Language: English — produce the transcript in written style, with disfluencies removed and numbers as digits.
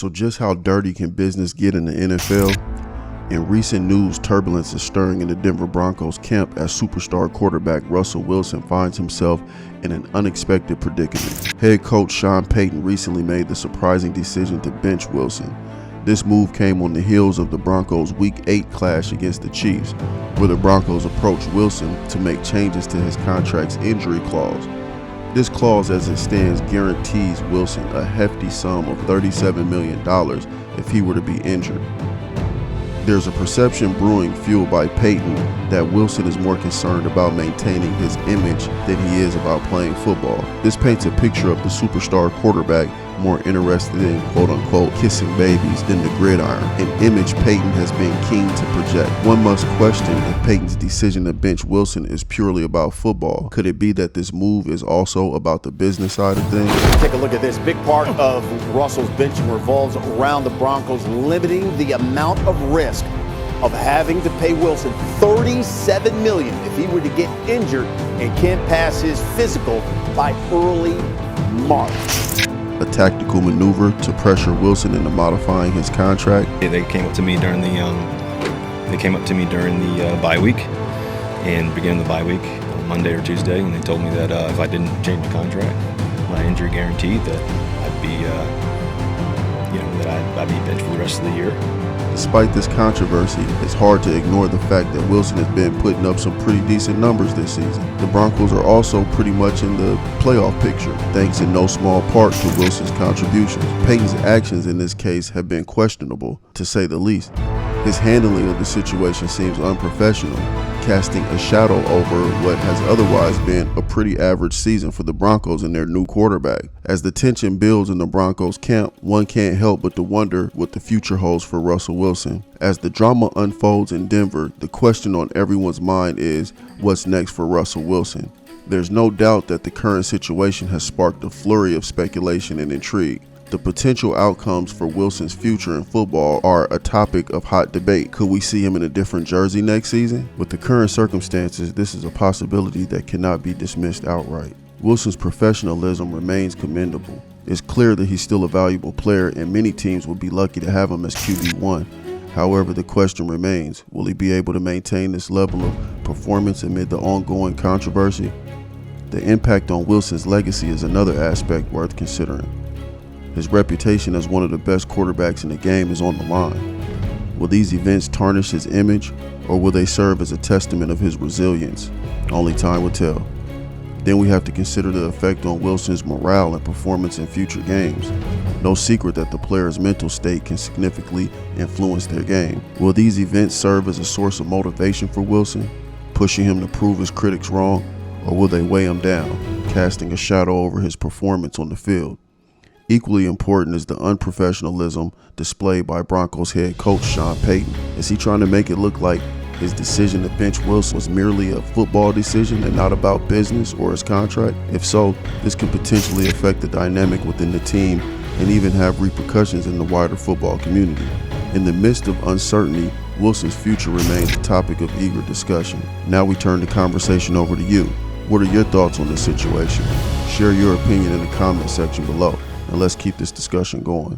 So just how dirty can business get in the NFL? In recent news, turbulence is stirring in the Denver Broncos camp as superstar quarterback Russell Wilson finds himself in an unexpected predicament. Head coach Sean Payton recently made the surprising decision to bench Wilson. This move came on the heels of the Broncos' Week 8 clash against the Chiefs, where the Broncos approached Wilson to make changes to his contract's injury clause. This clause, as it stands, guarantees Wilson a hefty sum of $37 million if he were to be injured. There's a perception brewing, fueled by Payton, that Wilson is more concerned about maintaining his image than he is about playing football. This paints a picture of the superstar quarterback more interested in quote-unquote kissing babies than the gridiron, an image Payton has been keen to project. One must question if Payton's decision to bench Wilson is purely about football. Could it be that this move is also about the business side of things? Take a look at this. Big part of Russell's benching revolves around the Broncos limiting the amount of risk of having to pay Wilson $37 million if he were to get injured and can't pass his physical by early March. A tactical maneuver to pressure Wilson into modifying his contract. They came up to me during the bye week, and beginning of the bye week on Monday or Tuesday, and they told me that if I didn't change the contract, my injury guaranteed, that I'd be I'd be benched for the rest of the year. Despite this controversy, it's hard to ignore the fact that Wilson has been putting up some pretty decent numbers this season. The Broncos are also pretty much in the playoff picture, thanks in no small part to Wilson's contributions. Payton's actions in this case have been questionable, to say the least. His handling of the situation seems unprofessional, casting a shadow over what has otherwise been a pretty average season for the Broncos and their new quarterback. As the tension builds in the Broncos camp, one can't help but to wonder what the future holds for Russell Wilson. As the drama unfolds in Denver, the question on everyone's mind is, what's next for Russell Wilson? There's no doubt that the current situation has sparked a flurry of speculation and intrigue. The potential outcomes for Wilson's future in football are a topic of hot debate. Could we see him in a different jersey next season? With the current circumstances, this is a possibility that cannot be dismissed outright. Wilson's professionalism remains commendable. It's clear that he's still a valuable player, and many teams would be lucky to have him as QB1. However, the question remains, will he be able to maintain this level of performance amid the ongoing controversy? The impact on Wilson's legacy is another aspect worth considering. His reputation as one of the best quarterbacks in the game is on the line. Will these events tarnish his image, or will they serve as a testament of his resilience? Only time will tell. Then we have to consider the effect on Wilson's morale and performance in future games. No secret that the player's mental state can significantly influence their game. Will these events serve as a source of motivation for Wilson, pushing him to prove his critics wrong, or will they weigh him down, casting a shadow over his performance on the field? Equally important is the unprofessionalism displayed by Broncos head coach Sean Payton. Is he trying to make it look like his decision to bench Wilson was merely a football decision and not about business or his contract? If so, this could potentially affect the dynamic within the team and even have repercussions in the wider football community. In the midst of uncertainty, Wilson's future remains a topic of eager discussion. Now we turn the conversation over to you. What are your thoughts on this situation? Share your opinion in the comment section below, and let's keep this discussion going.